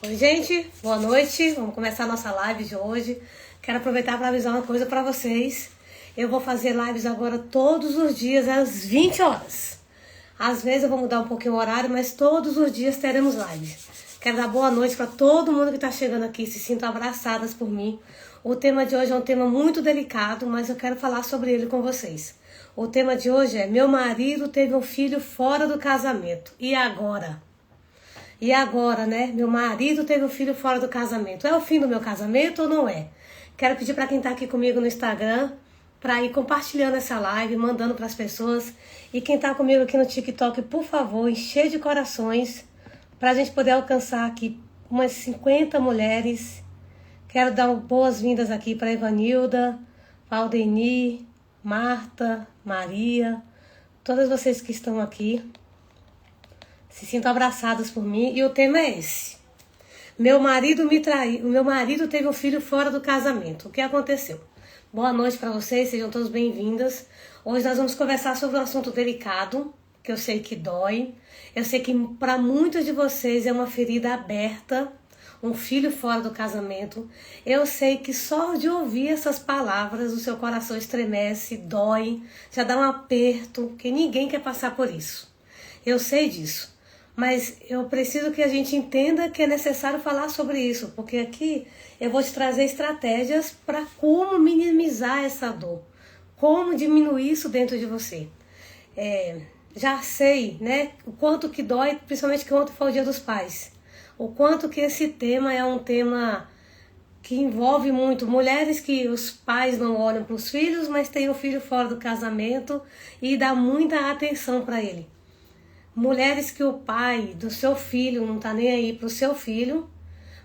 Oi, gente, boa noite. Vamos começar a nossa live de hoje. Quero aproveitar para avisar uma coisa para vocês. Eu vou fazer lives agora todos os dias às 20 horas. Às vezes eu vou mudar um pouquinho o horário, mas todos os dias teremos lives. Quero dar boa noite para todo mundo que está chegando aqui. Se sintam abraçadas por mim. O tema de hoje é um tema muito delicado, mas eu quero falar sobre ele com vocês. O tema de hoje é: meu marido teve um filho fora do casamento. E agora? E agora, né? Meu marido teve um filho fora do casamento. É o fim do meu casamento ou não é? Quero pedir para quem está aqui comigo no Instagram para ir compartilhando essa live, mandando para as pessoas. E quem está comigo aqui no TikTok, por favor, encher de corações para a gente poder alcançar aqui umas 50 mulheres. Quero dar boas-vindas aqui para Ivanilda, Valdeni, Marta, Maria, todas vocês que estão aqui. Se sintam abraçadas por mim. E o tema é esse: meu marido me traiu. Meu marido teve um filho fora do casamento. O que aconteceu? Boa noite para vocês, sejam todos bem-vindas. Hoje nós vamos conversar sobre um assunto delicado, que eu sei que dói. Eu sei que para muitos de vocês é uma ferida aberta, um filho fora do casamento. Eu sei que só de ouvir essas palavras o seu coração estremece, dói, já dá um aperto, que ninguém quer passar por isso. Eu sei disso. Mas eu preciso que a gente entenda que é necessário falar sobre isso, porque aqui eu vou te trazer estratégias para como minimizar essa dor, como diminuir isso dentro de você. Já sei, né, o quanto que dói, principalmente que ontem foi o Dia dos Pais, o quanto que esse tema é um tema que envolve muito mulheres que os pais não olham para os filhos, mas têm o filho fora do casamento e dá muita atenção para ele. Mulheres que o pai do seu filho não tá nem aí pro seu filho,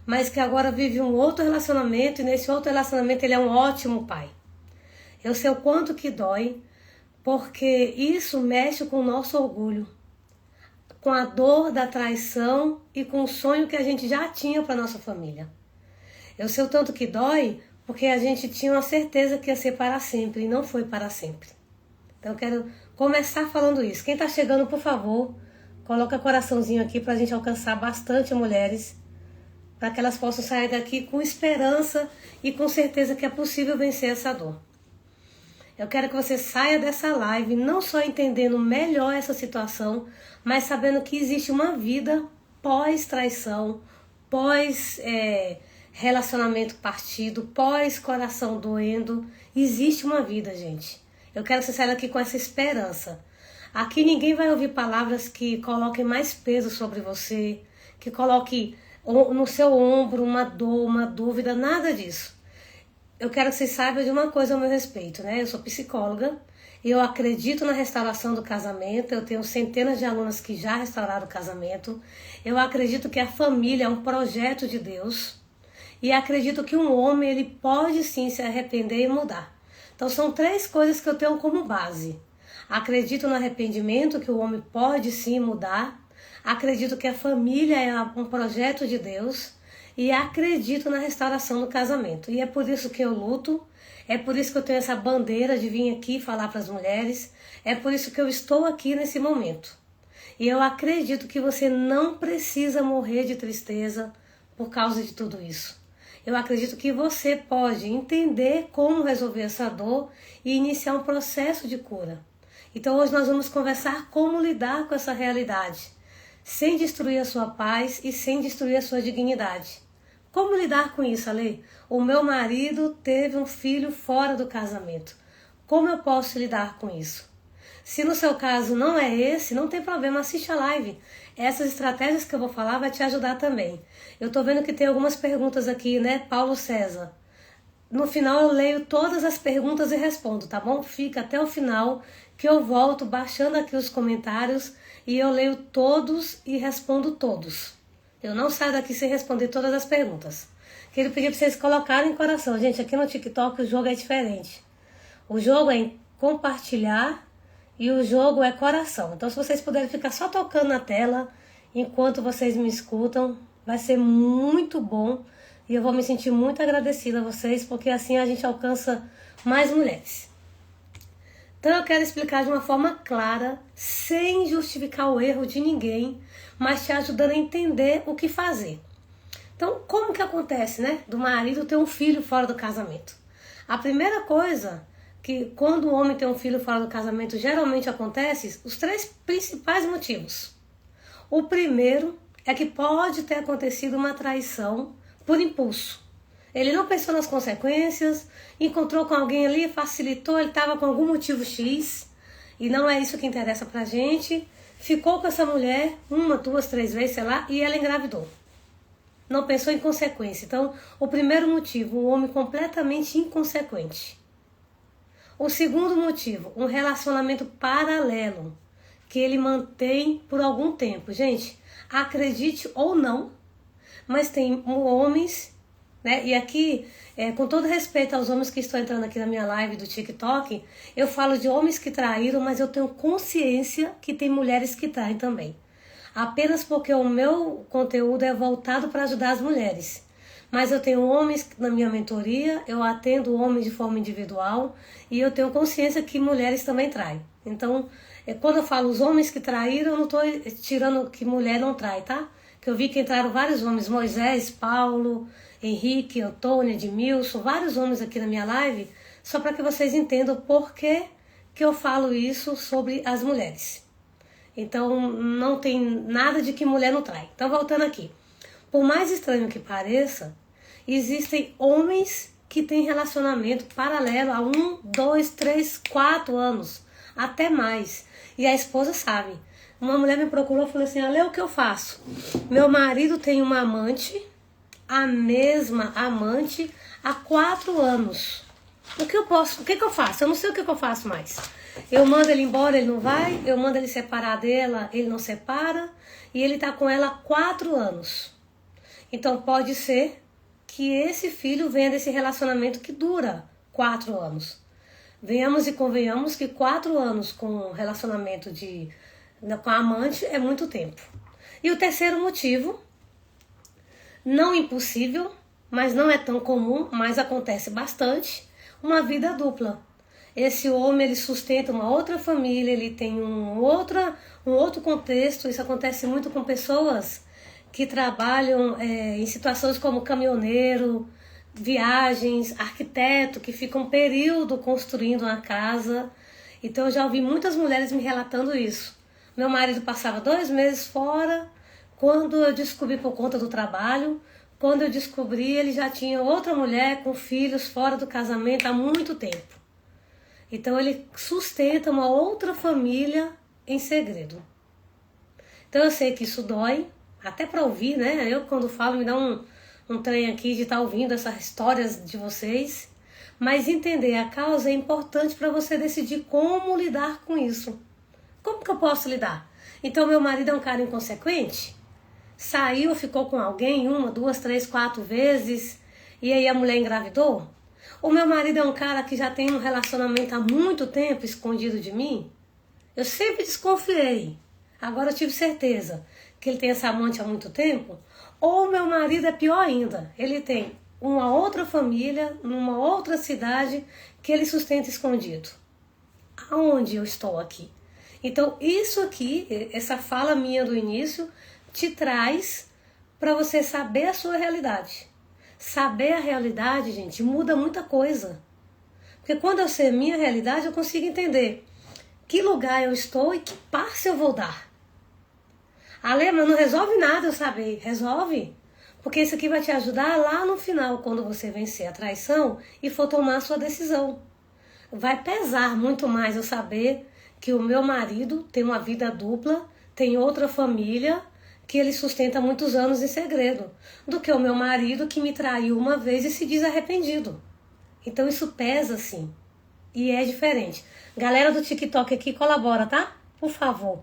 mas que agora vive um outro relacionamento e nesse outro relacionamento ele é um ótimo pai. Eu sei o quanto que dói, porque isso mexe com o nosso orgulho, com a dor da traição e com o sonho que a gente já tinha para nossa família. Eu sei o tanto que dói, porque a gente tinha uma certeza que ia ser para sempre e não foi para sempre. Então eu quero começar falando isso. Quem tá chegando, por favor, coloca coraçãozinho aqui pra gente alcançar bastante mulheres, para que elas possam sair daqui com esperança e com certeza que é possível vencer essa dor. Eu quero que você saia dessa live não só entendendo melhor essa situação, mas sabendo que existe uma vida pós-traição, pós-relacionamento partido, pós-coração doendo. Existe uma vida, gente. Eu quero que você saia daqui com essa esperança. Aqui ninguém vai ouvir palavras que coloquem mais peso sobre você, que coloque no seu ombro uma dor, uma dúvida, nada disso. Eu quero que você saiba de uma coisa ao meu respeito, né? Eu sou psicóloga, eu acredito na restauração do casamento, eu tenho centenas de alunas que já restauraram o casamento, eu acredito que a família é um projeto de Deus e acredito que um homem ele pode sim se arrepender e mudar. Então são 3 coisas que eu tenho como base. Acredito no arrependimento, que o homem pode sim mudar. Acredito que a família é um projeto de Deus. E acredito na restauração do casamento. E é por isso que eu luto. É por isso que eu tenho essa bandeira de vir aqui falar para as mulheres. É por isso que eu estou aqui nesse momento. E eu acredito que você não precisa morrer de tristeza por causa de tudo isso. Eu acredito que você pode entender como resolver essa dor e iniciar um processo de cura. Então hoje nós vamos conversar como lidar com essa realidade, sem destruir a sua paz e sem destruir a sua dignidade. Como lidar com isso, Ale? O meu marido teve um filho fora do casamento. Como eu posso lidar com isso? Se no seu caso não é esse, não tem problema, assiste a live. Essas estratégias que eu vou falar vai te ajudar também. Eu tô vendo que tem algumas perguntas aqui, né? Paulo César. No final eu leio todas as perguntas e respondo, tá bom? Fica até o final que eu volto baixando aqui os comentários e eu leio todos e respondo todos. Eu não saio daqui sem responder todas as perguntas. Queria pedir para vocês colocarem em coração. Gente, aqui no TikTok o jogo é diferente. O jogo é compartilhar e o jogo é coração. Então se vocês puderem ficar só tocando na tela enquanto vocês me escutam, vai ser muito bom. E eu vou me sentir muito agradecida a vocês, porque assim a gente alcança mais mulheres. Então eu quero explicar de uma forma clara, sem justificar o erro de ninguém, mas te ajudando a entender o que fazer. Então, como que acontece, né? Do marido ter um filho fora do casamento? A primeira coisa que quando o homem tem um filho fora do casamento, geralmente acontece os 3 principais motivos. O primeiro é que pode ter acontecido uma traição por impulso. Ele não pensou nas consequências, encontrou com alguém ali, facilitou, ele estava com algum motivo X, e não é isso que interessa pra gente. Ficou com essa mulher 1, 2, 3 vezes, sei lá, e ela engravidou. Não pensou em consequência. Então, o primeiro motivo, um homem completamente inconsequente. O segundo motivo, um relacionamento paralelo, que ele mantém por algum tempo. Gente, acredite ou não, mas tem homens, né? E aqui, com todo respeito aos homens que estão entrando aqui na minha live do TikTok, eu falo de homens que traíram, mas eu tenho consciência que tem mulheres que traem também. Apenas porque o meu conteúdo é voltado para ajudar as mulheres. Mas eu tenho homens na minha mentoria, eu atendo homens de forma individual e eu tenho consciência que mulheres também traem. Então, quando eu falo os homens que traíram, eu não estou tirando que mulher não trai, tá? Que eu vi que entraram vários homens, Moisés, Paulo, Henrique, Antônio, Edmilson, vários homens aqui na minha live, só para que vocês entendam por que eu falo isso sobre as mulheres. Então, não tem nada de que mulher não trai. Então, voltando aqui. Por mais estranho que pareça, existem homens que têm relacionamento paralelo há 1, 2, 3, 4 anos, até mais. E a esposa sabe. Uma mulher me procurou e falou assim, olha o que eu faço. Meu marido tem uma amante, a mesma amante, há 4 anos. O que eu faço? Eu não sei o que eu faço mais. Eu mando ele embora, ele não vai. Eu mando ele separar dela, ele não separa. E ele tá com ela há 4 anos. Então pode ser que esse filho venha desse relacionamento que dura 4 anos. Venhamos e convenhamos que 4 anos com relacionamento com a amante é muito tempo. E o terceiro motivo, não impossível, mas não é tão comum, mas acontece bastante, uma vida dupla. Esse homem, ele sustenta uma outra família, ele tem um outro contexto. Isso acontece muito com pessoas que trabalham em situações como caminhoneiro, viagens, arquiteto, que ficam um período construindo uma casa. Então eu já ouvi muitas mulheres me relatando isso. Meu marido passava 2 meses fora, quando eu descobri por conta do trabalho, quando eu descobri ele já tinha outra mulher com filhos fora do casamento há muito tempo. Então ele sustenta uma outra família em segredo. Então eu sei que isso dói, até para ouvir, né? Eu quando falo me dá um trem aqui de estar ouvindo essas histórias de vocês. Mas entender a causa é importante para você decidir como lidar com isso. Como que eu posso lidar? Então meu marido é um cara inconsequente? Saiu, ficou com alguém 1, 2, 3, 4 vezes e aí a mulher engravidou? O meu marido é um cara que já tem um relacionamento há muito tempo escondido de mim? Eu sempre desconfiei. Agora eu tive certeza que ele tem essa amante há muito tempo. Ou meu marido é pior ainda. Ele tem uma outra família, numa outra cidade, que ele sustenta escondido. Aonde eu estou aqui? Então isso aqui, essa fala minha do início, te traz para você saber a sua realidade. Saber a realidade, gente, muda muita coisa. Porque quando eu sei a minha realidade, eu consigo entender que lugar eu estou e que passo eu vou dar. Ale, mas não resolve nada eu saber. Resolve. Porque isso aqui vai te ajudar lá no final, quando você vencer a traição e for tomar a sua decisão. Vai pesar muito mais eu saber que o meu marido tem uma vida dupla, tem outra família, que ele sustenta há muitos anos em segredo, do que o meu marido que me traiu uma vez e se diz arrependido. Então isso pesa sim. E é diferente. Galera do TikTok aqui, colabora, tá? Por favor.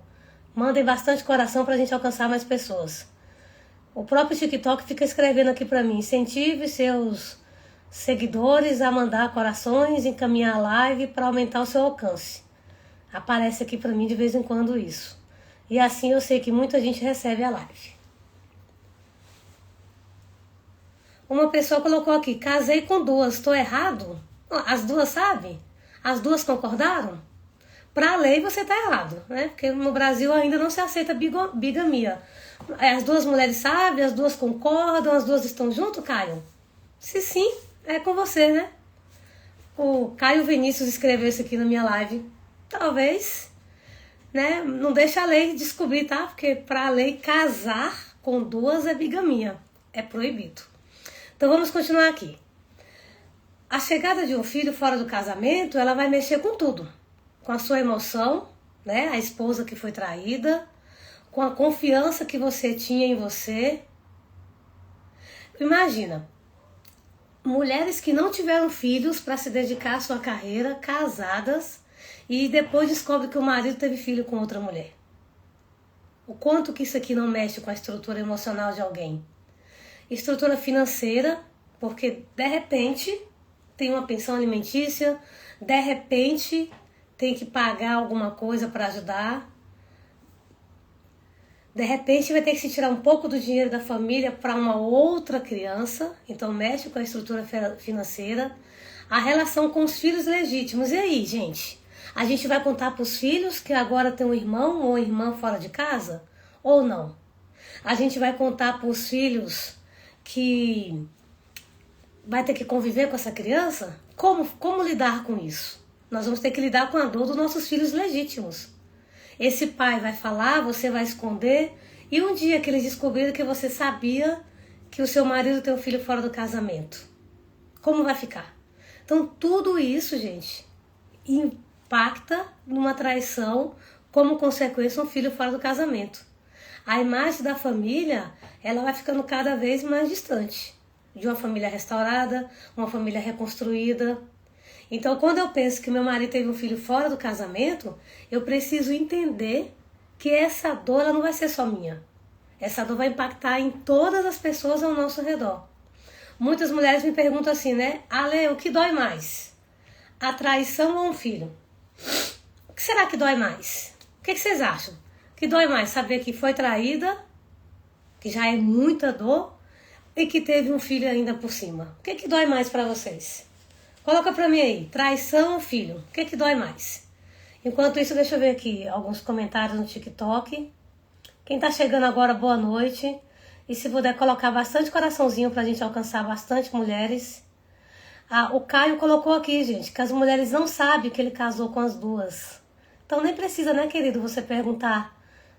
Mandem bastante coração pra gente alcançar mais pessoas. O próprio TikTok fica escrevendo aqui pra mim. Incentive seus seguidores a mandar corações, encaminhar a live para aumentar o seu alcance. Aparece aqui pra mim de vez em quando isso. E assim eu sei que muita gente recebe a live. Uma pessoa colocou aqui, casei com 2, estou errado? As 2 sabem? As 2 concordaram? Para a lei você está errado, né? Porque no Brasil ainda não se aceita bigamia. As duas mulheres sabem, as duas concordam, as duas estão junto, Caio? Se sim, é com você, né? O Caio Vinícius escreveu isso aqui na minha live. Talvez, né? Não deixa a lei descobrir, tá? Porque para a lei casar com duas é bigamia. É proibido. Então vamos continuar aqui. A chegada de um filho fora do casamento, ela vai mexer com tudo. Com a sua emoção, né? A esposa que foi traída, com a confiança que você tinha em você. Imagina, mulheres que não tiveram filhos para se dedicar à sua carreira, casadas, e depois descobrem que o marido teve filho com outra mulher. O quanto que isso aqui não mexe com a estrutura emocional de alguém. Estrutura financeira, porque de repente tem uma pensão alimentícia, de repente tem que pagar alguma coisa para ajudar. De repente vai ter que se tirar um pouco do dinheiro da família para uma outra criança, então mexe com a estrutura financeira. A relação com os filhos legítimos. E aí, gente? A gente vai contar para os filhos que agora tem um irmão ou irmã fora de casa? Ou não? A gente vai contar para os filhos que vai ter que conviver com essa criança? Como lidar com isso? Nós vamos ter que lidar com a dor dos nossos filhos legítimos. Esse pai vai falar, você vai esconder, e um dia que eles descobriram que você sabia que o seu marido tem um filho fora do casamento, como vai ficar? Então tudo isso, gente, impacta numa traição, como consequência um filho fora do casamento. A imagem da família, ela vai ficando cada vez mais distante de uma família restaurada, uma família reconstruída. Então, quando eu penso que meu marido teve um filho fora do casamento, eu preciso entender que essa dor ela não vai ser só minha. Essa dor vai impactar em todas as pessoas ao nosso redor. Muitas mulheres me perguntam assim, né? Ale, o que dói mais? A traição ou um filho? O que será que dói mais? O que vocês acham? Que dói mais? Saber que foi traída, que já é muita dor, e que teve um filho ainda por cima. O que dói mais para vocês? Coloca pra mim aí, traição ou filho? O que dói mais? Enquanto isso, deixa eu ver aqui alguns comentários no TikTok. Quem tá chegando agora, boa noite. E se puder colocar bastante coraçãozinho pra gente alcançar bastante mulheres. O Caio colocou aqui, gente, que as mulheres não sabem que ele casou com as duas. Então nem precisa, né, querido, você perguntar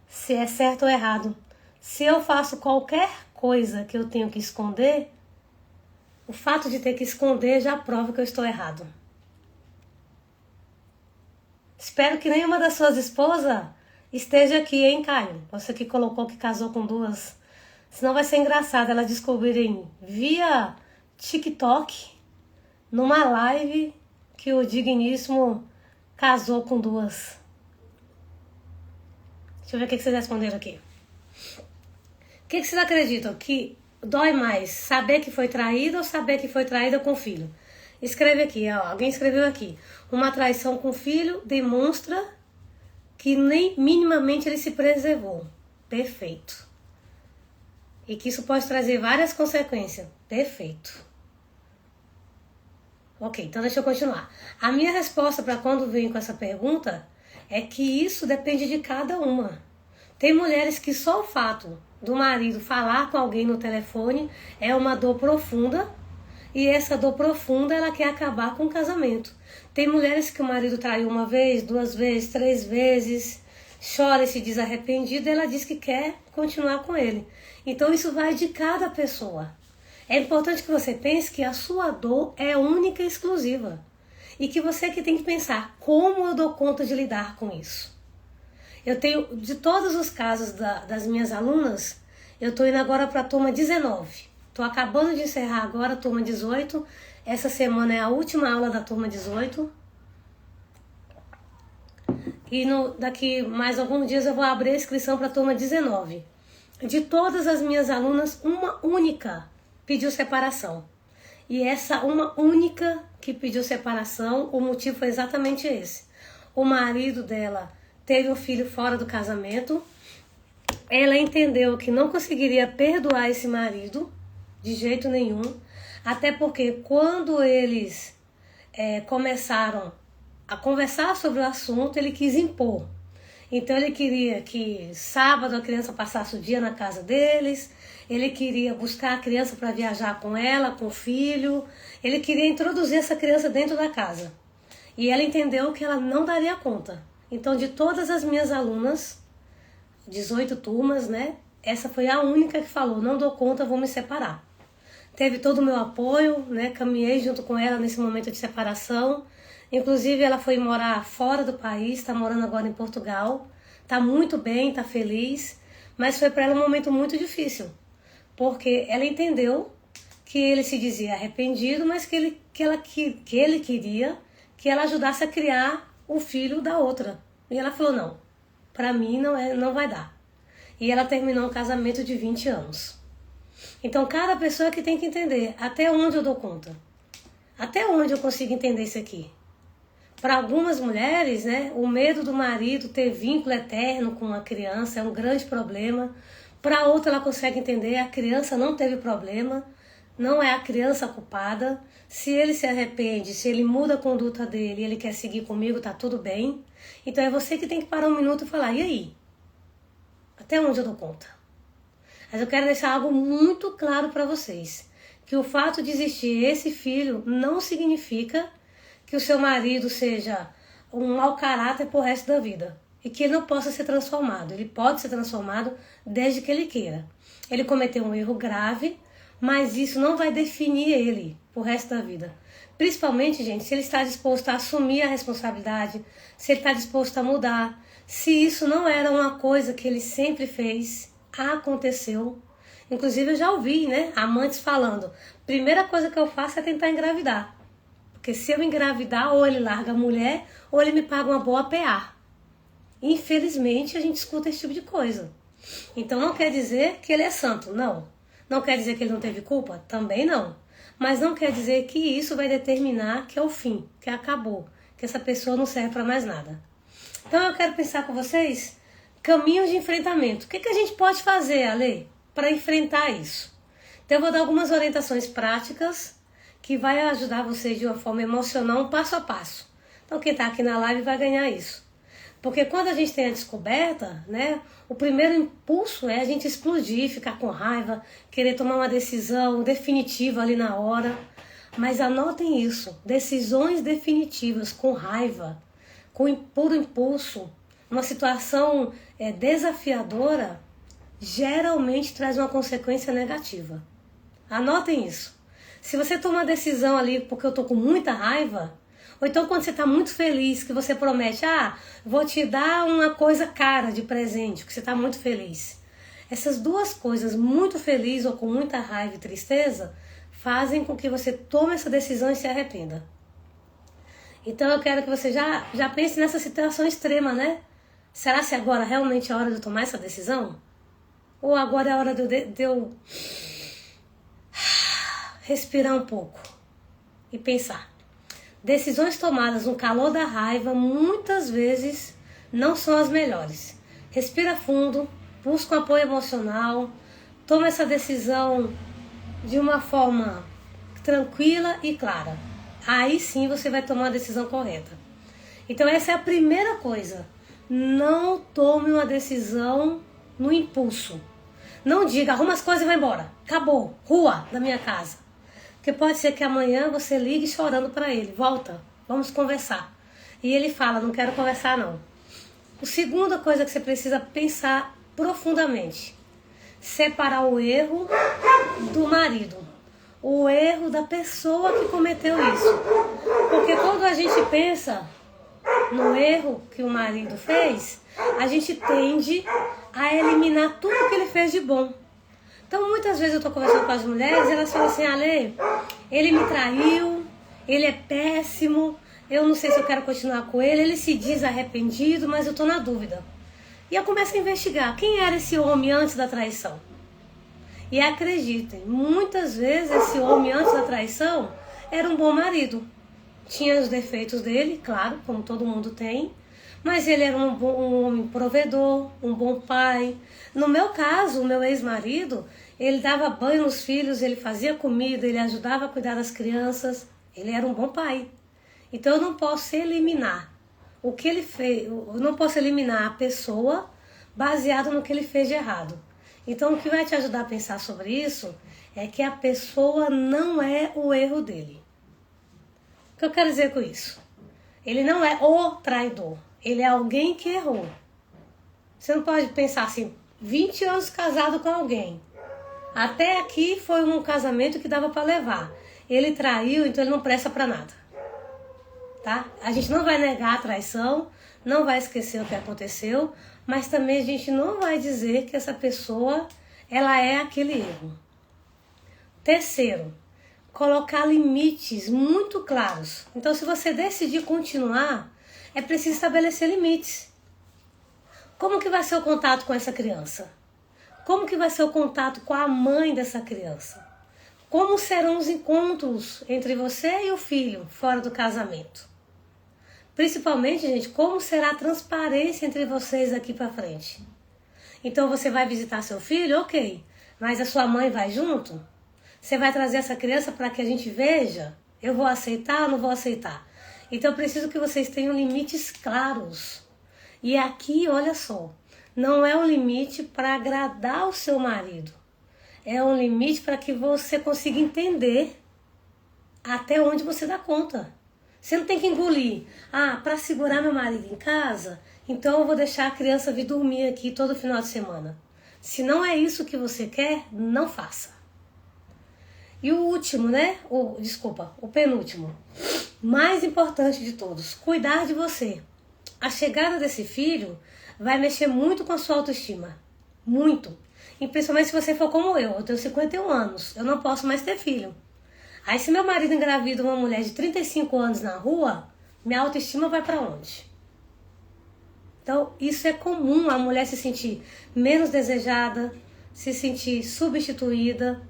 se é certo ou errado. Se eu faço qualquer coisa que eu tenho que esconder, o fato de ter que esconder já prova que eu estou errado. Espero que nenhuma das suas esposas esteja aqui, hein, Caio? Você que colocou que casou com duas. Senão vai ser engraçado elas descobrirem via TikTok, numa live, que o digníssimo casou com duas. Deixa eu ver o que vocês responderam aqui. O que vocês acreditam? Que dói mais saber que foi traída ou saber que foi traída com o filho? Escreve aqui, ó. Alguém escreveu aqui. Uma traição com o filho demonstra que nem minimamente ele se preservou. Perfeito. E que isso pode trazer várias consequências. Perfeito. Ok, então deixa eu continuar. A minha resposta para quando venho com essa pergunta é que isso depende de cada uma. Tem mulheres que só o fato do marido falar com alguém no telefone é uma dor profunda, e essa dor profunda ela quer acabar com o casamento. Tem mulheres que o marido traiu uma vez, duas vezes, três vezes, chora e se diz arrependido, e ela diz que quer continuar com ele. Então isso vai de cada pessoa. É importante que você pense que a sua dor é única e exclusiva, e que você que tem que pensar como eu dou conta de lidar com isso. Eu tenho, de todos os casos das minhas alunas, eu estou indo agora para a turma 19. Estou acabando de encerrar agora a turma 18. Essa semana é a última aula da turma 18. E daqui mais alguns dias eu vou abrir a inscrição para a turma 19. De todas as minhas alunas, uma única pediu separação. E essa uma única que pediu separação, o motivo foi exatamente esse. O marido dela teve um filho fora do casamento. Ela entendeu que não conseguiria perdoar esse marido de jeito nenhum, até porque quando eles começaram a conversar sobre o assunto, ele quis impor. Então ele queria que sábado a criança passasse o dia na casa deles, ele queria buscar a criança para viajar com ela, com o filho, ele queria introduzir essa criança dentro da casa. E ela entendeu que ela não daria conta. Então, de todas as minhas alunas, 18 turmas, né? Essa foi a única que falou, não dou conta, vou me separar. Teve todo o meu apoio, né? Caminhei junto com ela nesse momento de separação. Inclusive, ela foi morar fora do país, está morando agora em Portugal. Está muito bem, está feliz, mas foi para ela um momento muito difícil. Porque ela entendeu que ele se dizia arrependido, mas que ele queria que ela ajudasse a criar o filho da outra. E ela falou, não, para mim não vai dar. E ela terminou um casamento de 20 anos. Então, cada pessoa que tem que entender até onde eu dou conta. Até onde eu consigo entender isso aqui. Para algumas mulheres, né, o medo do marido ter vínculo eterno com a criança é um grande problema. Para outra, ela consegue entender, a criança não teve problema, não é a criança a culpada. Se ele se arrepende, se ele muda a conduta dele e ele quer seguir comigo, tá tudo bem. Então é você que tem que parar um minuto e falar, e aí? Até onde eu dou conta? Mas eu quero deixar algo muito claro para vocês. Que o fato de existir esse filho não significa que o seu marido seja um mau caráter pro resto da vida. E que ele não possa ser transformado. Ele pode ser transformado desde que ele queira. Ele cometeu um erro grave, mas isso não vai definir ele pro resto da vida. Principalmente, gente, se ele está disposto a assumir a responsabilidade, se ele está disposto a mudar, se isso não era uma coisa que ele sempre fez, aconteceu. Inclusive eu já ouvi, né, amantes falando, primeira coisa que eu faço é tentar engravidar. Porque se eu engravidar, ou ele larga a mulher, ou ele me paga uma boa PA. Infelizmente, a gente escuta esse tipo de coisa. Então não quer dizer que ele é santo, não. Não quer dizer que ele não teve culpa? Também não. Mas não quer dizer que isso vai determinar que é o fim, que acabou, que essa pessoa não serve para mais nada. Então eu quero pensar com vocês caminhos de enfrentamento. O que a gente pode fazer, Ale, para enfrentar isso? Então eu vou dar algumas orientações práticas que vai ajudar vocês de uma forma emocional, um passo a passo. Então quem está aqui na live vai ganhar isso. Porque quando a gente tem a descoberta, né, o primeiro impulso é a gente explodir, ficar com raiva, querer tomar uma decisão definitiva ali na hora. Mas anotem isso, decisões definitivas com raiva, com puro impulso, uma situação desafiadora, geralmente traz uma consequência negativa. Anotem isso. Se você toma uma decisão ali porque eu tô com muita raiva, ou então quando você está muito feliz, que você promete, vou te dar uma coisa cara de presente, porque você está muito feliz. Essas duas coisas, muito feliz ou com muita raiva e tristeza, fazem com que você tome essa decisão e se arrependa. Então eu quero que você já pense nessa situação extrema, né? Será que agora realmente é a hora de eu tomar essa decisão? Ou agora é a hora de eu respirar um pouco e pensar? Decisões tomadas no calor da raiva muitas vezes não são as melhores. Respira fundo, busca um apoio emocional, toma essa decisão de uma forma tranquila e clara. Aí sim você vai tomar a decisão correta. Então essa é a primeira coisa. Não tome uma decisão no impulso. Não diga, arruma as coisas e vai embora. Acabou, rua da minha casa. Porque pode ser que amanhã você ligue chorando para ele. Volta, vamos conversar. E ele fala, não quero conversar não. A segunda coisa que você precisa pensar profundamente. Separar o erro do marido. O erro da pessoa que cometeu isso. Porque quando a gente pensa no erro que o marido fez, a gente tende a eliminar tudo que ele fez de bom. Então, muitas vezes eu estou conversando com as mulheres e elas falam assim, Ale, ele me traiu, ele é péssimo, eu não sei se eu quero continuar com ele se diz arrependido, mas eu estou na dúvida. E eu começo a investigar quem era esse homem antes da traição. E acreditem, muitas vezes esse homem antes da traição era um bom marido. Tinha os defeitos dele, claro, como todo mundo tem, mas ele era um homem provedor, um bom pai. No meu caso, o meu ex-marido, ele dava banho nos filhos, ele fazia comida, ele ajudava a cuidar das crianças. Ele era um bom pai. Então eu não posso eliminar o que ele fez. Eu não posso eliminar a pessoa baseado no que ele fez de errado. Então, o que vai te ajudar a pensar sobre isso é que a pessoa não é o erro dele. O que eu quero dizer com isso? Ele não é o traidor. Ele é alguém que errou. Você não pode pensar assim, 20 anos casado com alguém. Até aqui foi um casamento que dava para levar. Ele traiu, então ele não presta para nada. Tá? A gente não vai negar a traição, não vai esquecer o que aconteceu, mas também a gente não vai dizer que essa pessoa, ela é aquele erro. Terceiro, colocar limites muito claros. Então, se você decidir continuar, é preciso estabelecer limites. Como que vai ser o contato com essa criança? Como que vai ser o contato com a mãe dessa criança? Como serão os encontros entre você e o filho fora do casamento? Principalmente, gente, como será a transparência entre vocês daqui para frente? Então, você vai visitar seu filho? Ok. Mas a sua mãe vai junto? Você vai trazer essa criança para que a gente veja? Eu vou aceitar ou não vou aceitar? Então, eu preciso que vocês tenham limites claros. E aqui, olha só, não é um limite para agradar o seu marido. É um limite para que você consiga entender até onde você dá conta. Você não tem que engolir. Ah, para segurar meu marido em casa, então eu vou deixar a criança vir dormir aqui todo final de semana. Se não é isso que você quer, não faça. E o último, né? O penúltimo. Mais importante de todos, cuidar de você. A chegada desse filho vai mexer muito com a sua autoestima. Muito. E principalmente se você for como eu tenho 51 anos, eu não posso mais ter filho. Aí se meu marido engravida uma mulher de 35 anos na rua, minha autoestima vai para onde? Então isso é comum, a mulher se sentir menos desejada, se sentir substituída.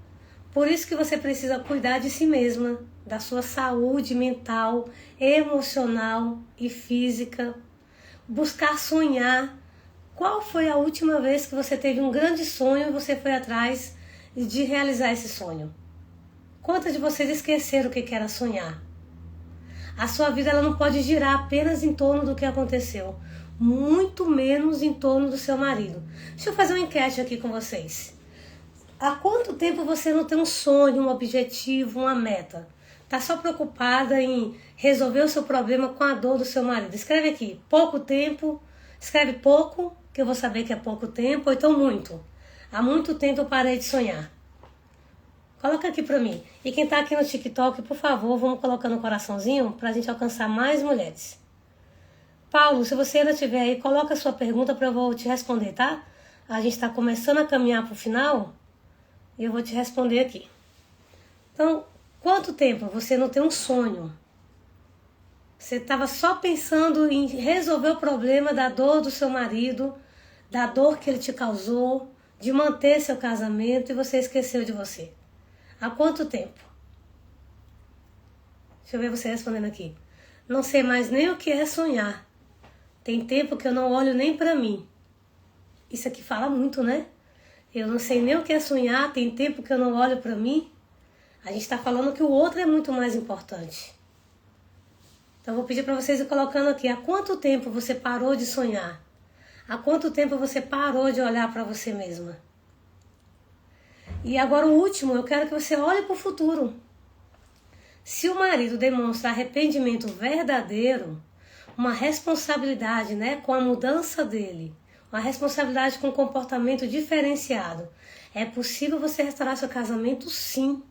Por isso que você precisa cuidar de si mesma, da sua saúde mental, emocional e física. Buscar sonhar. Qual foi a última vez que você teve um grande sonho e você foi atrás de realizar esse sonho? Quantas de vocês esqueceram o que era sonhar? A sua vida ela não pode girar apenas em torno do que aconteceu, muito menos em torno do seu marido. Deixa eu fazer uma enquete aqui com vocês. Há quanto tempo você não tem um sonho, um objetivo, uma meta? Está só preocupada em resolver o seu problema com a dor do seu marido? Escreve aqui, pouco tempo. Escreve pouco, que eu vou saber que é pouco tempo, ou então muito. Há muito tempo eu parei de sonhar. Coloca aqui pra mim. E quem tá aqui no TikTok, por favor, vamos colocando um coraçãozinho pra gente alcançar mais mulheres. Paulo, se você ainda estiver aí, coloca a sua pergunta pra eu vou te responder, tá? A gente tá começando a caminhar pro final e eu vou te responder aqui. Então, quanto tempo você não tem um sonho? Você estava só pensando em resolver o problema da dor do seu marido, da dor que ele te causou, de manter seu casamento e você esqueceu de você. Há quanto tempo? Deixa eu ver você respondendo aqui. Não sei mais nem o que é sonhar. Tem tempo que eu não olho nem pra mim. Isso aqui fala muito, né? Eu não sei nem o que é sonhar, tem tempo que eu não olho pra mim. A gente está falando que o outro é muito mais importante. Então, eu vou pedir para vocês ir colocando aqui. Há quanto tempo você parou de sonhar? Há quanto tempo você parou de olhar para você mesma? E agora o último, eu quero que você olhe para o futuro. Se o marido demonstra arrependimento verdadeiro, uma responsabilidade, né, com a mudança dele, uma responsabilidade com um comportamento diferenciado, é possível você restaurar seu casamento, sim.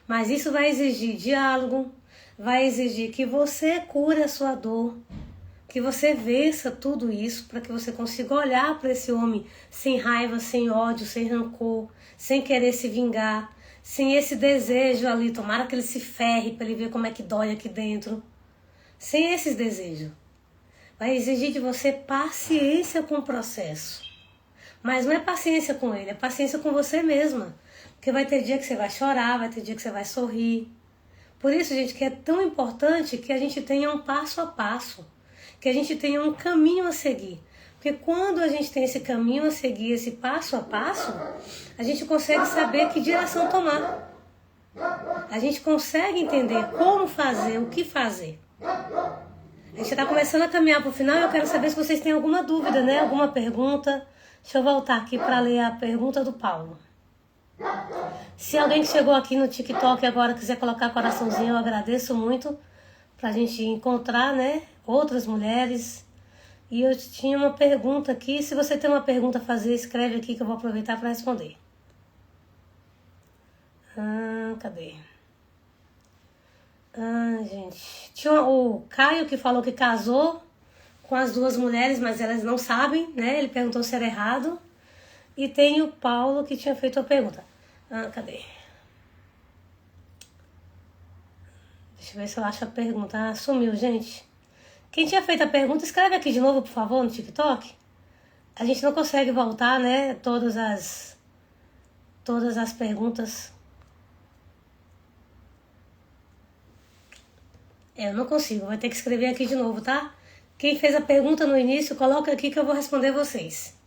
Mas isso vai exigir diálogo, vai exigir que você cure a sua dor, que você vença tudo isso para que você consiga olhar para esse homem sem raiva, sem ódio, sem rancor, sem querer se vingar, sem esse desejo ali, tomara que ele se ferre para ele ver como é que dói aqui dentro. Sem esses desejos. Vai exigir de você paciência com o processo. Mas não é paciência com ele, é paciência com você mesma. Porque vai ter dia que você vai chorar, vai ter dia que você vai sorrir. Por isso, gente, que é tão importante que a gente tenha um passo a passo. Que a gente tenha um caminho a seguir. Porque quando a gente tem esse caminho a seguir, esse passo a passo, a gente consegue saber que direção tomar. A gente consegue entender como fazer, o que fazer. A gente tá começando a caminhar pro final e eu quero saber se vocês têm alguma dúvida, né? Alguma pergunta. Deixa eu voltar aqui para ler a pergunta do Paulo. Se alguém que chegou aqui no TikTok agora quiser colocar coraçãozinho, eu agradeço muito pra gente encontrar, né, outras mulheres. E eu tinha uma pergunta aqui. Se você tem uma pergunta a fazer, escreve aqui que eu vou aproveitar para responder. Cadê? Gente. Tinha o Caio que falou que casou com as duas mulheres, mas elas não sabem, né? Ele perguntou se era errado. E tem o Paulo que tinha feito a pergunta. Cadê? Deixa eu ver se eu acho a pergunta. Sumiu, gente. Quem tinha feito a pergunta, escreve aqui de novo, por favor, no TikTok. A gente não consegue voltar, né? Todas as perguntas. Eu não consigo, vai ter que escrever aqui de novo, tá? Quem fez a pergunta no início, coloca aqui que eu vou responder vocês.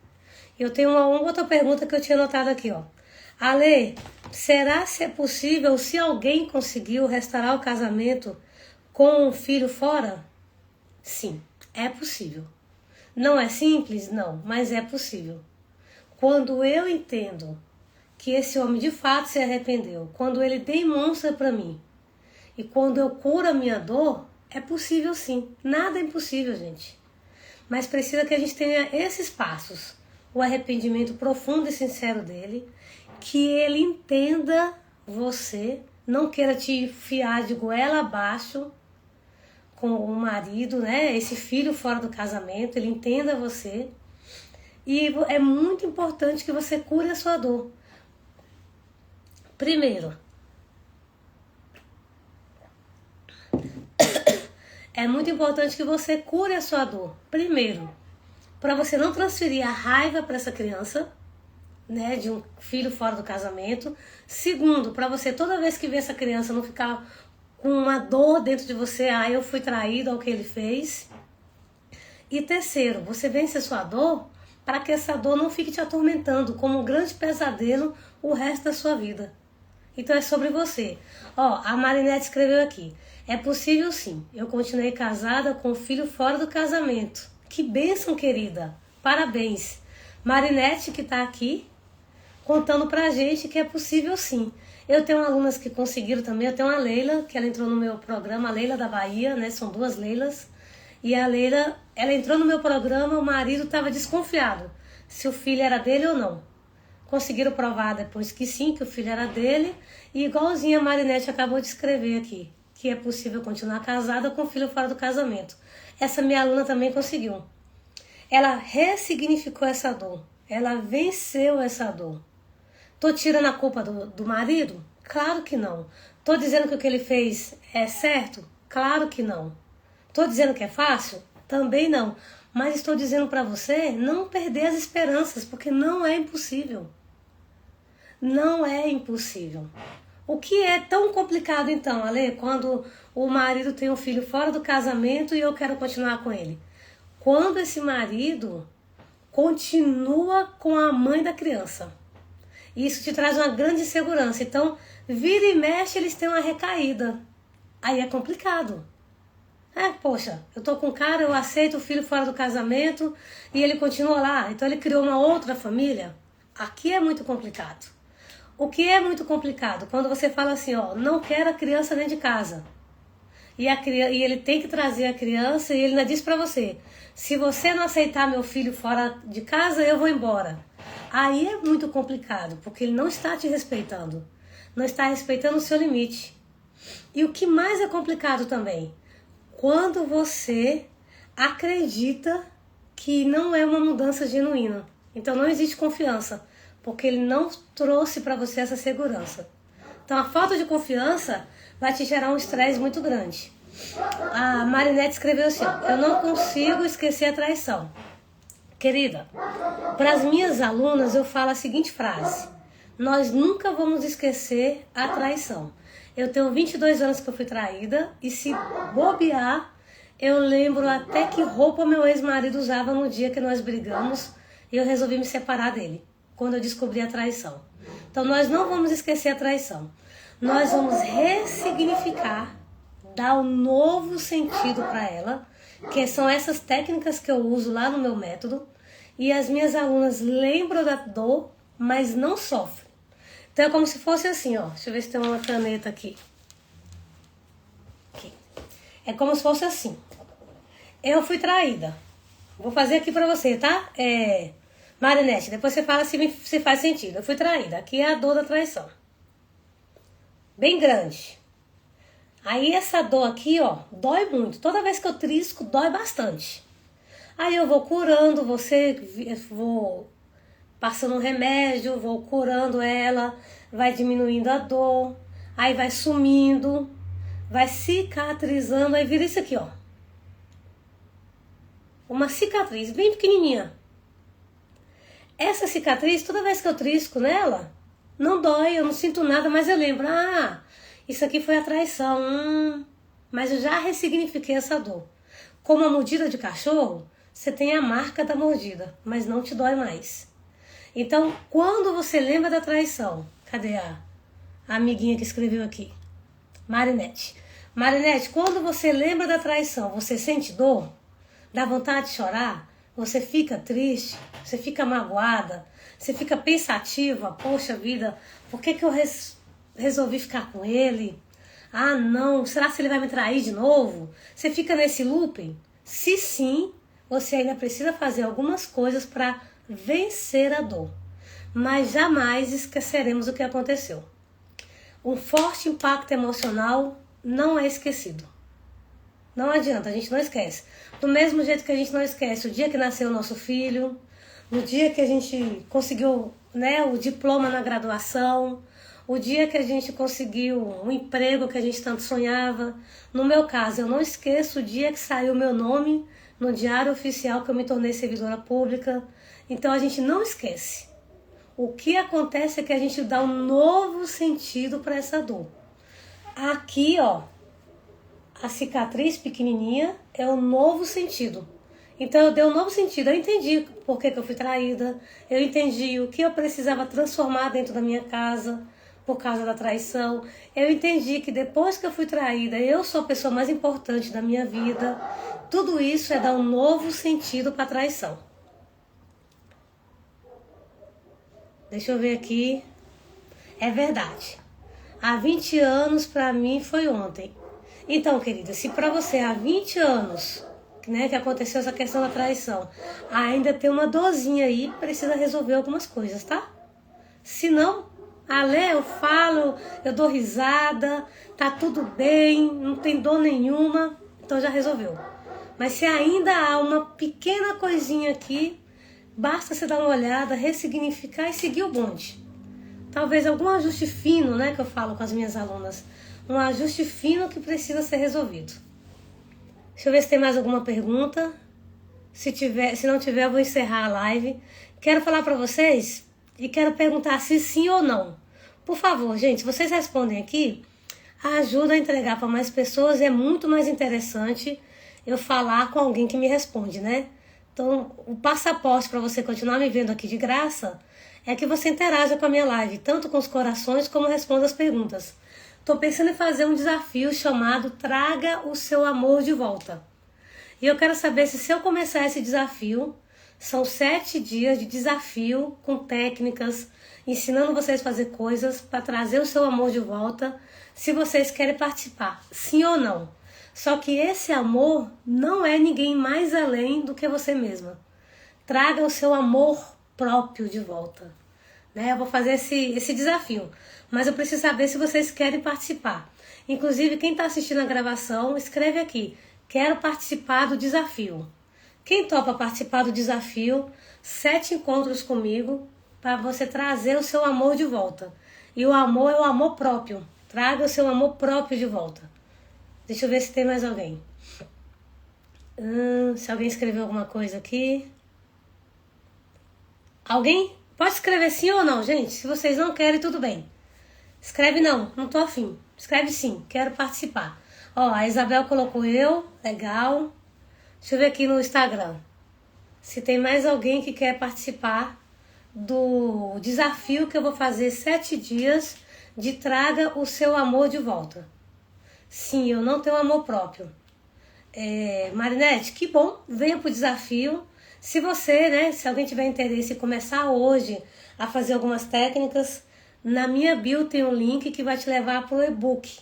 Eu tenho uma outra pergunta que eu tinha anotado aqui, ó. Ale, será se é possível se alguém conseguiu restaurar o casamento com um filho fora? Sim, é possível. Não é simples? Não, mas é possível. Quando eu entendo que esse homem de fato se arrependeu, quando ele demonstra para mim, e quando eu curo a minha dor, é possível sim. Nada é impossível, gente. Mas precisa que a gente tenha esses passos. O arrependimento profundo e sincero dele, que ele entenda você, não queira te enfiar de goela abaixo com o marido, né? Esse filho fora do casamento, ele entenda você. E é muito importante que você cure a sua dor. Primeiro, é muito importante que você cure a sua dor. Primeiro, para você não transferir a raiva para essa criança, né, de um filho fora do casamento. Segundo, para você toda vez que vê essa criança não ficar com uma dor dentro de você, eu fui traído ao que ele fez. E terceiro, você vence a sua dor para que essa dor não fique te atormentando como um grande pesadelo o resto da sua vida. Então é sobre você. A Marinette escreveu aqui. É possível sim. Eu continuei casada com um filho fora do casamento. Que bênção, querida. Parabéns. Marinette que está aqui contando pra gente que é possível sim. Eu tenho alunas que conseguiram também. Eu tenho a Leila, que ela entrou no meu programa, a Leila da Bahia, né? São duas Leilas. E a Leila, ela entrou no meu programa, o marido estava desconfiado se o filho era dele ou não. Conseguiram provar depois que sim, que o filho era dele. E igualzinho a Marinette acabou de escrever aqui, que é possível continuar casada com o filho fora do casamento. Essa minha aluna também conseguiu. Ela ressignificou essa dor. Ela venceu essa dor. Tô tirando a culpa do marido? Claro que não. Tô dizendo que o que ele fez é certo? Claro que não. Tô dizendo que é fácil? Também não. Mas estou dizendo para você não perder as esperanças, porque não é impossível. Não é impossível. O que é tão complicado então, Ale, quando o marido tem um filho fora do casamento e eu quero continuar com ele? Quando esse marido continua com a mãe da criança. Isso te traz uma grande insegurança. Então, vira e mexe, eles têm uma recaída. Aí é complicado. Poxa, eu tô com um cara, eu aceito o filho fora do casamento e ele continua lá. Então ele criou uma outra família. Aqui é muito complicado. O que é muito complicado? Quando você fala assim, não quero a criança dentro de casa. E ele tem que trazer a criança e ele ainda diz pra você, se você não aceitar meu filho fora de casa, eu vou embora. Aí é muito complicado, porque ele não está te respeitando. Não está respeitando o seu limite. E o que mais é complicado também? Quando você acredita que não é uma mudança genuína. Então não existe confiança, porque ele não trouxe para você essa segurança. Então a falta de confiança vai te gerar um estresse muito grande. A Marinette escreveu assim, eu não consigo esquecer a traição. Querida, para as minhas alunas eu falo a seguinte frase, nós nunca vamos esquecer a traição. Eu tenho 22 anos que eu fui traída e se bobear, eu lembro até que roupa meu ex-marido usava no dia que nós brigamos e eu resolvi me separar dele, quando eu descobri a traição. Então nós não vamos esquecer a traição. Nós vamos ressignificar, dar um novo sentido para ela, que são essas técnicas que eu uso lá no meu método, e as minhas alunas lembram da dor, mas não sofrem. Então é como se fosse assim, ó. Deixa eu ver se tem uma caneta aqui. É como se fosse assim. Eu fui traída. Vou fazer aqui pra você, tá? Marinete, depois você fala se faz sentido. Eu fui traída. Aqui é a dor da traição. Bem grande. Aí essa dor aqui, ó, dói muito. Toda vez que eu trisco, dói bastante. Aí eu vou curando, vou passando um remédio, vou curando ela, vai diminuindo a dor, aí vai sumindo, vai cicatrizando, aí vira isso aqui, ó. Uma cicatriz bem pequenininha. Essa cicatriz, toda vez que eu trisco nela, não dói, eu não sinto nada, mas eu lembro, isso aqui foi a traição, mas eu já ressignifiquei essa dor. Como a mordida de cachorro, você tem a marca da mordida, mas não te dói mais. Então, quando você lembra da traição, cadê a amiguinha que escreveu aqui? Marinete. Marinete, quando você lembra da traição, você sente dor? Dá vontade de chorar? Você fica triste? Você fica magoada? Você fica pensativa? Poxa vida, por que eu resolvi ficar com ele? Ah, não, será que ele vai me trair de novo? Você fica nesse looping? Se sim, você ainda precisa fazer algumas coisas para vencer a dor. Mas jamais esqueceremos o que aconteceu. Um forte impacto emocional não é esquecido. Não adianta, a gente não esquece. Do mesmo jeito que a gente não esquece o dia que nasceu o nosso filho, no dia que a gente conseguiu, o diploma na graduação, o dia que a gente conseguiu um emprego que a gente tanto sonhava. No meu caso, eu não esqueço o dia que saiu meu nome no Diário Oficial, que eu me tornei servidora pública. Então a gente não esquece. O que acontece é que a gente dá um novo sentido para essa dor. Aqui, ó, a cicatriz pequenininha é o novo sentido. Então eu dei um novo sentido. Eu entendi por que eu fui traída. Eu entendi o que eu precisava transformar dentro da minha casa por causa da traição. Eu entendi que depois que eu fui traída, eu sou a pessoa mais importante da minha vida. Tudo isso é dar um novo sentido para a traição. Deixa eu ver aqui. É verdade. Há 20 anos para mim foi ontem. Então, querida, se para você há 20 anos, que aconteceu essa questão da traição, ainda tem uma dorzinha aí, precisa resolver algumas coisas, tá? Se não, eu falo, eu dou risada, tá tudo bem, não tem dor nenhuma, então já resolveu. Mas se ainda há uma pequena coisinha aqui, basta você dar uma olhada, ressignificar e seguir o bonde. Talvez algum ajuste fino, que eu falo com as minhas alunas. Um ajuste fino que precisa ser resolvido. Deixa eu ver se tem mais alguma pergunta. Se não tiver, eu vou encerrar a live. Quero falar para vocês e quero perguntar se sim ou não. Por favor, gente, se vocês respondem aqui, ajuda a entregar para mais pessoas. É muito mais interessante eu falar com alguém que me responde, né? Então, o passaporte para você continuar me vendo aqui de graça é que você interaja com a minha live, tanto com os corações como responda as perguntas. Estou pensando em fazer um desafio chamado Traga o Seu Amor de Volta. E eu quero saber se eu começar esse desafio, são 7 dias de desafio com técnicas, ensinando vocês a fazer coisas para trazer o seu amor de volta, se vocês querem participar, sim ou não. Só que esse amor não é ninguém mais além do que você mesma. Traga o seu amor próprio de volta. Eu vou fazer esse desafio, mas eu preciso saber se vocês querem participar. Inclusive, quem está assistindo a gravação, escreve aqui, quero participar do desafio. Quem topa participar do desafio, 7 encontros comigo, para você trazer o seu amor de volta. E o amor é o amor próprio. Traga o seu amor próprio de volta. Deixa eu ver se tem mais alguém. Se alguém escreveu alguma coisa aqui. Alguém? Pode escrever sim ou não, gente. Se vocês não querem, tudo bem. Escreve não tô afim. Escreve sim, quero participar. Ó, a Isabel colocou eu, legal. Deixa eu ver aqui no Instagram. Se tem mais alguém que quer participar do desafio que eu vou fazer 7 dias de traga o seu amor de volta. Sim, eu não tenho amor próprio. Marinete, que bom, venha pro desafio. Se você, né, se alguém tiver interesse em começar hoje a fazer algumas técnicas, na minha bio tem um link que vai te levar pro e-book.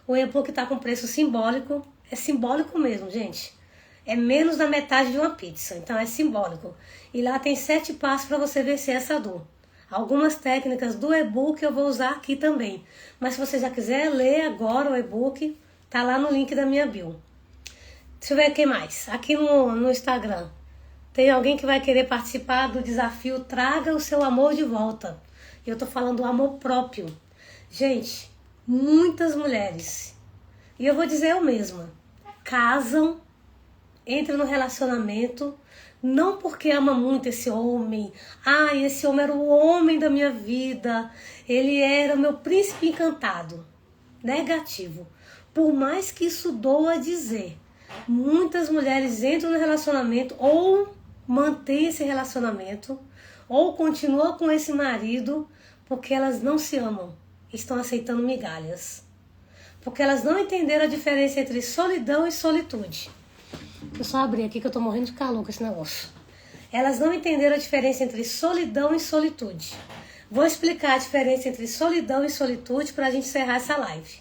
O e-book tá com preço simbólico, é simbólico mesmo, gente. É menos da metade de uma pizza, então é simbólico. E lá tem 7 passos para você vencer essa dor. Algumas técnicas do e-book eu vou usar aqui também. Mas se você já quiser ler agora o e-book, tá lá no link da minha bio. Deixa eu ver quem mais. Aqui no Instagram. Tem alguém que vai querer participar do desafio Traga o Seu Amor de Volta. Eu tô falando do amor próprio. Gente, muitas mulheres, e eu vou dizer eu mesma, casam, entram no relacionamento, não porque ama muito esse homem. Esse homem era o homem da minha vida. Ele era o meu príncipe encantado. Negativo. Por mais que isso doa dizer, muitas mulheres entram no relacionamento ou mantêm esse relacionamento ou continuam com esse marido porque elas não se amam. Estão aceitando migalhas. Porque elas não entenderam a diferença entre solidão e solitude. Deixa eu só abrir aqui que eu tô morrendo de calor com esse negócio. Elas não entenderam a diferença entre solidão e solitude. Vou explicar a diferença entre solidão e solitude pra gente encerrar essa live.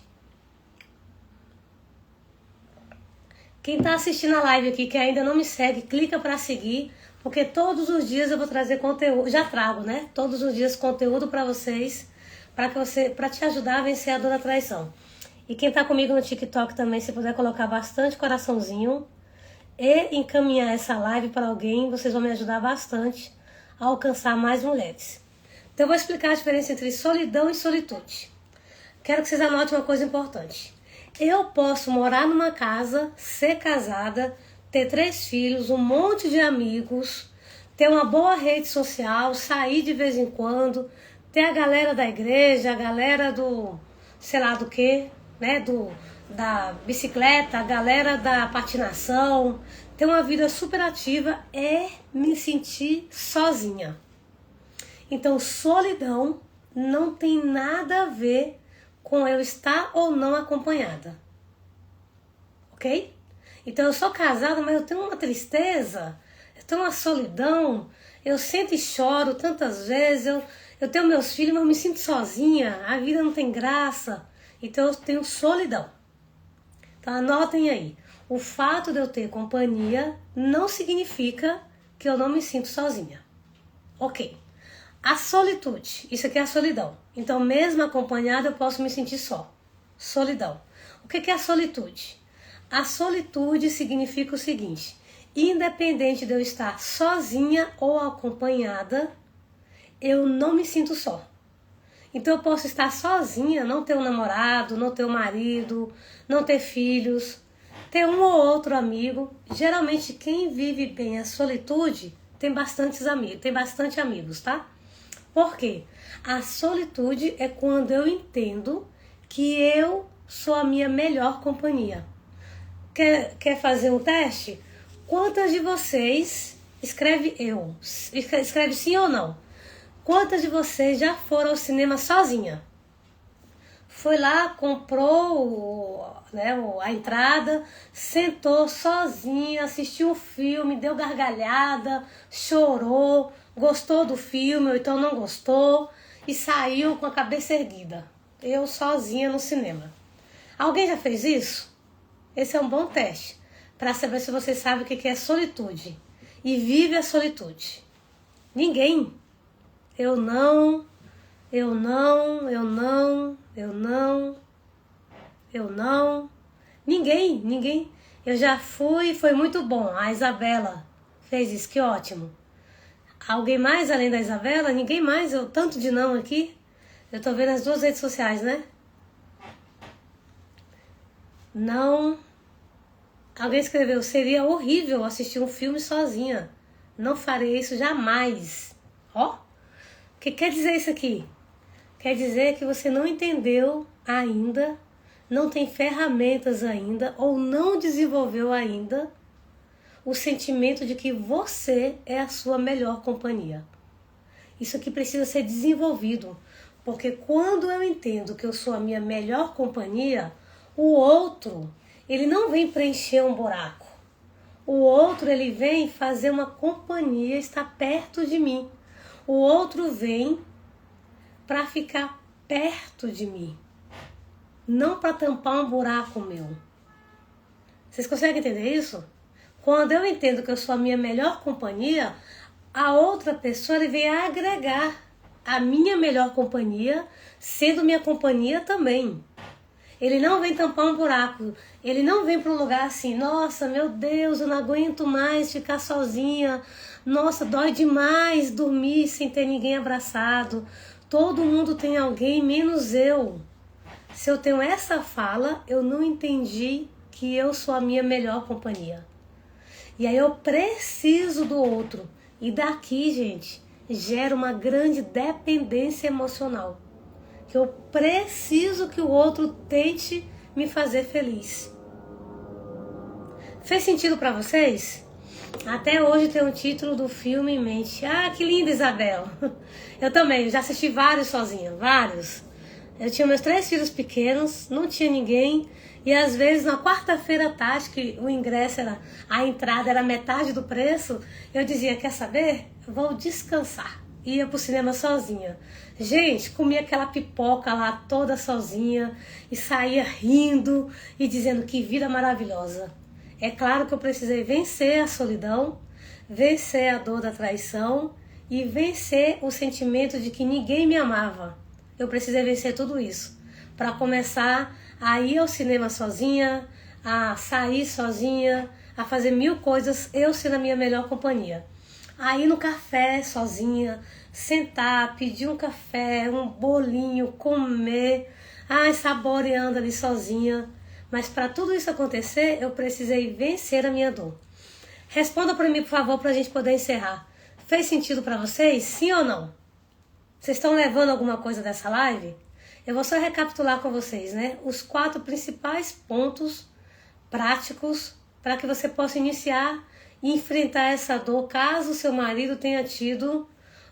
Quem tá assistindo a live aqui que ainda não me segue, clica pra seguir, porque todos os dias eu vou trazer conteúdo, já trago, né? Todos os dias conteúdo pra vocês, pra te ajudar a vencer a dor da traição. E quem tá comigo no TikTok também, se puder colocar bastante coraçãozinho e encaminhar essa live para alguém, vocês vão me ajudar bastante a alcançar mais mulheres. Então eu vou explicar a diferença entre solidão e solitude. Quero que vocês anotem uma coisa importante. Eu posso morar numa casa, ser casada, ter 3 filhos, um monte de amigos, ter uma boa rede social, sair de vez em quando, ter a galera da igreja, a galera do, sei lá do que, né, da bicicleta, a galera da patinação, ter uma vida super ativa é me sentir sozinha. Então, solidão não tem nada a ver com eu estar ou não acompanhada. Ok? Então, eu sou casada, mas eu tenho uma tristeza, eu tenho uma solidão, eu sento e choro tantas vezes, eu tenho meus filhos, mas eu me sinto sozinha, a vida não tem graça. Então, eu tenho solidão. Então, anotem aí. O fato de eu ter companhia não significa que eu não me sinto sozinha. Ok. A solitude. Isso aqui é a solidão. Então, mesmo acompanhada, eu posso me sentir só. Solidão. O que é a solitude? A solitude significa o seguinte. Independente de eu estar sozinha ou acompanhada, eu não me sinto só. Então eu posso estar sozinha, não ter um namorado, não ter um marido, não ter filhos, ter um ou outro amigo. Geralmente quem vive bem a solitude tem bastante amigos, tá? Por quê? A solitude é quando eu entendo que eu sou a minha melhor companhia. Quer fazer um teste? Quantas de vocês, escreve sim ou não. Quantas de vocês já foram ao cinema sozinha? Foi lá, comprou a entrada, sentou sozinha, assistiu o filme, deu gargalhada, chorou, gostou do filme ou então não gostou e saiu com a cabeça erguida. Eu sozinha no cinema. Alguém já fez isso? Esse é um bom teste para saber se você sabe o que é solitude e vive a solitude. Ninguém. Eu não. Ninguém. Eu já fui, foi muito bom. A Isabela fez isso, que ótimo. Alguém mais além da Isabela? Ninguém mais? Eu tanto de não aqui. Eu tô vendo as 2 redes sociais, né? Não. Alguém escreveu, seria horrível assistir um filme sozinha. Não farei isso jamais. Ó. O que quer dizer isso aqui? Quer dizer que você não entendeu ainda, não tem ferramentas ainda, ou não desenvolveu ainda o sentimento de que você é a sua melhor companhia. Isso aqui precisa ser desenvolvido, porque quando eu entendo que eu sou a minha melhor companhia, o outro, ele não vem preencher um buraco. O outro, ele vem fazer uma companhia, estar perto de mim. O outro vem para ficar perto de mim, não para tampar um buraco meu. Vocês conseguem entender isso? Quando eu entendo que eu sou a minha melhor companhia, a outra pessoa ele vem agregar a minha melhor companhia, sendo minha companhia também. Ele não vem tampar um buraco. Ele não vem para um lugar assim, nossa, meu Deus, eu não aguento mais ficar sozinha. Nossa, dói demais dormir sem ter ninguém abraçado. Todo mundo tem alguém, menos eu. Se eu tenho essa fala, eu não entendi que eu sou a minha melhor companhia. E aí eu preciso do outro. E daqui, gente, gera uma grande dependência emocional. Que eu preciso que o outro tente me fazer feliz. Fez sentido para vocês? Até hoje tem um título do filme em mente. Ah, que linda, Isabel! Eu também, já assisti vários sozinha, vários. Eu tinha meus 3 filhos pequenos, não tinha ninguém. E às vezes na quarta-feira à tarde, que o ingresso era, a entrada era metade do preço, eu dizia, quer saber? Eu vou descansar. Ia pro cinema sozinha. Gente, comia aquela pipoca lá toda sozinha e saía rindo e dizendo que vida maravilhosa. É claro que eu precisei vencer a solidão, vencer a dor da traição e vencer o sentimento de que ninguém me amava. Eu precisei vencer tudo isso para começar a ir ao cinema sozinha, a sair sozinha, a fazer 1000 coisas, eu sendo a minha melhor companhia. A ir no café sozinha, sentar, pedir um café, um bolinho, comer, saboreando ali sozinha. Mas para tudo isso acontecer, eu precisei vencer a minha dor. Responda para mim, por favor, para a gente poder encerrar. Fez sentido para vocês? Sim ou não? Vocês estão levando alguma coisa dessa live? Eu vou só recapitular com vocês, né? Os 4 principais pontos práticos para que você possa iniciar e enfrentar essa dor caso seu marido tenha tido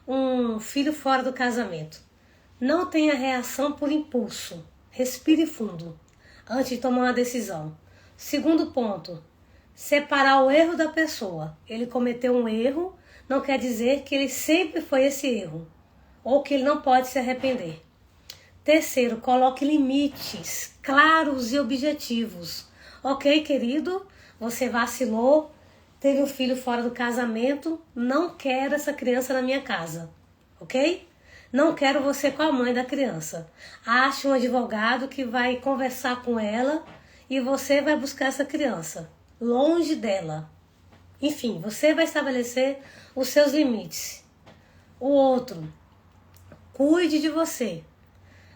um filho fora do casamento. Não tenha reação por impulso. Respire fundo antes de tomar uma decisão. Segundo ponto, separar o erro da pessoa. Ele cometeu um erro, não quer dizer que ele sempre foi esse erro, ou que ele não pode se arrepender. Terceiro, coloque limites claros e objetivos. Ok, querido, você vacilou, teve um filho fora do casamento, não quero essa criança na minha casa, ok? Não quero você com a mãe da criança. Ache um advogado que vai conversar com ela e você vai buscar essa criança, longe dela. Enfim, você vai estabelecer os seus limites. O outro, cuide de você.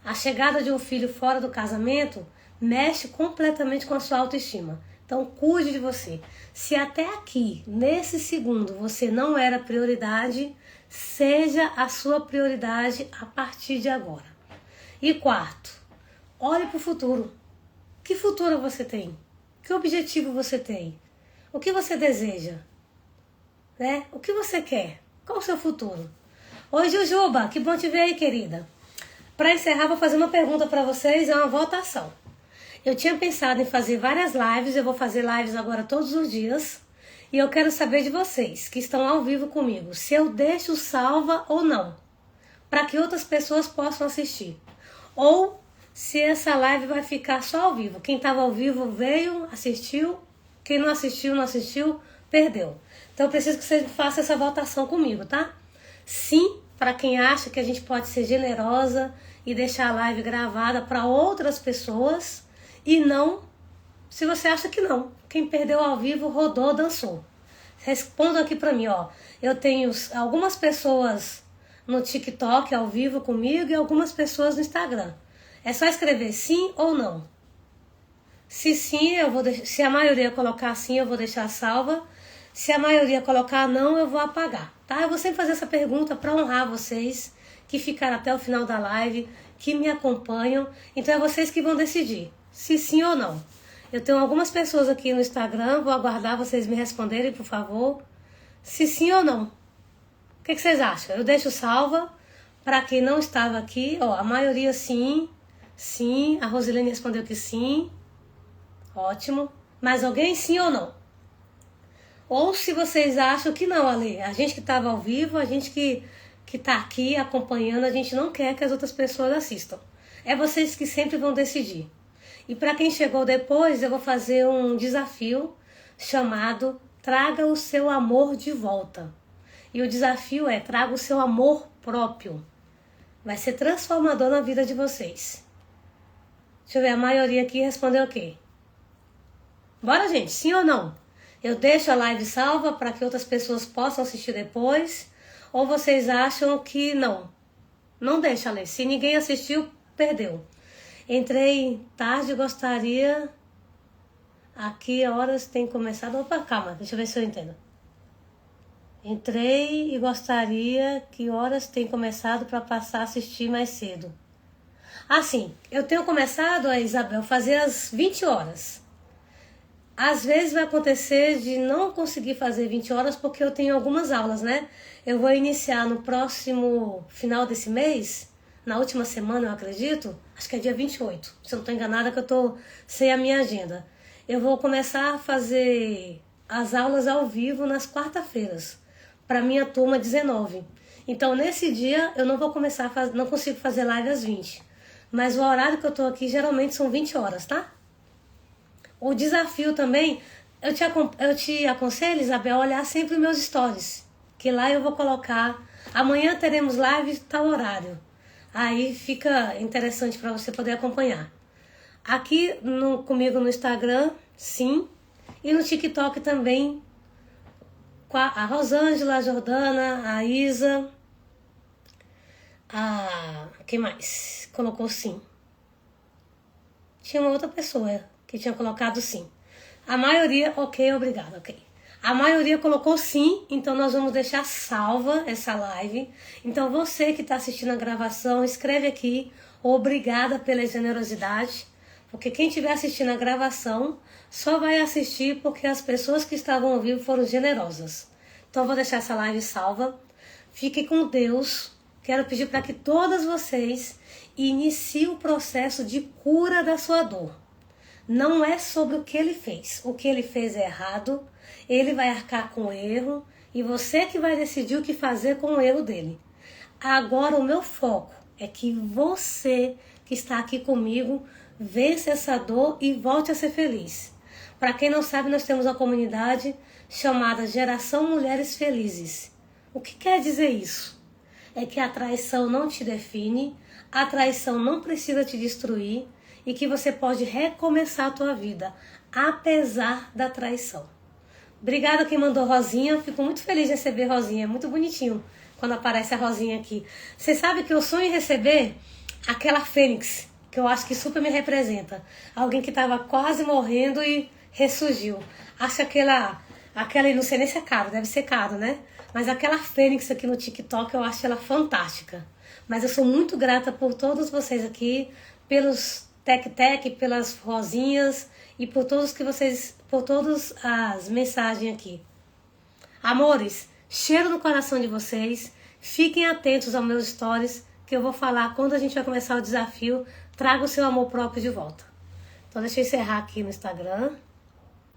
A chegada de um filho fora do casamento mexe completamente com a sua autoestima. Então, cuide de você. Se até aqui, nesse segundo, você não era prioridade, seja a sua prioridade a partir de agora. E quarto, olhe para o futuro. Que futuro você tem? Que objetivo você tem? O que você deseja? Né? O que você quer? Qual o seu futuro? Oi, Jujuba, que bom te ver aí, querida. Para encerrar, vou fazer uma pergunta para vocês, é uma votação. Eu tinha pensado em fazer várias lives, eu vou fazer lives agora todos os dias. E eu quero saber de vocês, que estão ao vivo comigo, se eu deixo salva ou não, para que outras pessoas possam assistir. Ou se essa live vai ficar só ao vivo. Quem estava ao vivo veio, assistiu, quem não assistiu, perdeu. Então eu preciso que você faça essa votação comigo, tá? Sim, para quem acha que a gente pode ser generosa e deixar a live gravada para outras pessoas, e não se você acha que não. Quem perdeu ao vivo, rodou, dançou. Responda aqui pra mim, ó. Eu tenho algumas pessoas no TikTok ao vivo comigo e algumas pessoas no Instagram. É só escrever sim ou não. Se sim, se a maioria colocar sim, eu vou deixar salva. Se a maioria colocar não, eu vou apagar, tá? Eu vou sempre fazer essa pergunta para honrar vocês que ficaram até o final da live, que me acompanham. Então é vocês que vão decidir se sim ou não. Eu tenho algumas pessoas aqui no Instagram, vou aguardar vocês me responderem, por favor, se sim ou não. O que vocês acham? Eu deixo salva para quem não estava aqui. Ó, a maioria sim, sim. A Rosilene respondeu que sim. Ótimo. Mais alguém, sim ou não? Ou se vocês acham que não, Ale, a gente que estava ao vivo, a gente que tá aqui acompanhando, a gente não quer que as outras pessoas assistam. É vocês que sempre vão decidir. E para quem chegou depois, eu vou fazer um desafio chamado Traga o seu amor de volta. E o desafio é traga o seu amor próprio. Vai ser transformador na vida de vocês. Deixa eu ver, a maioria aqui respondeu o quê? Bora, gente, sim ou não? Eu deixo a live salva para que outras pessoas possam assistir depois? Ou vocês acham que não? Não deixa, ler. Se ninguém assistiu, perdeu. Entrei tarde, gostaria... Aqui horas tem começado... Opa, calma, deixa eu ver se eu entendo. Entrei e gostaria que horas tem começado para passar a assistir mais cedo. Assim, eu tenho começado, a Isabel, fazer às 20 horas. Às vezes vai acontecer de não conseguir fazer 20 horas porque eu tenho algumas aulas, né? Eu vou iniciar no próximo final desse mês, na última semana, eu acredito. Acho que é dia 28, se eu não estou enganada, que eu estou sem a minha agenda. Eu vou começar a fazer as aulas ao vivo nas quarta-feiras, para minha turma 19. Então, nesse dia, eu não vou começar não consigo fazer live às 20. Mas o horário que eu estou aqui, geralmente, são 20 horas, tá? O desafio também, eu te aconselho, Isabel, a olhar sempre os meus stories. Que lá eu vou colocar, amanhã teremos live tal horário. Aí fica interessante para você poder acompanhar. Aqui comigo no Instagram, sim. E no TikTok também, com a Rosângela, a Jordana, a Isa. Quem mais colocou sim? Tinha uma outra pessoa que tinha colocado sim. A maioria, ok, obrigada, ok. A maioria colocou sim, então nós vamos deixar salva essa live. Então você que está assistindo a gravação, escreve aqui, obrigada pela generosidade. Porque quem estiver assistindo a gravação só vai assistir porque as pessoas que estavam ao vivo foram generosas. Então eu vou deixar essa live salva. Fique com Deus. Quero pedir para que todas vocês iniciem o processo de cura da sua dor. Não é sobre o que ele fez. O que ele fez é errado. Ele vai arcar com o erro. E você que vai decidir o que fazer com o erro dele. Agora o meu foco é que você que está aqui comigo vença essa dor e volte a ser feliz. Para quem não sabe, nós temos uma comunidade chamada Geração Mulheres Felizes. O que quer dizer isso? É que a traição não te define, a traição não precisa te destruir e que você pode recomeçar a tua vida, apesar da traição. Obrigada quem mandou Rosinha, fico muito feliz de receber Rosinha, é muito bonitinho quando aparece a Rosinha aqui. Você sabe que eu sonho em receber aquela fênix, que eu acho que super me representa. Alguém que estava quase morrendo e ressurgiu. Acho aquela, não sei nem se é caro, deve ser caro, né? Mas aquela fênix aqui no TikTok, eu acho ela fantástica. Mas eu sou muito grata por todos vocês aqui, pelos tec-tec, pelas rosinhas e por todos por todas as mensagens aqui. Amores, cheiro no coração de vocês. Fiquem atentos aos meus stories, que eu vou falar quando a gente vai começar o desafio. Traga o seu amor próprio de volta. Então deixa eu encerrar aqui no Instagram.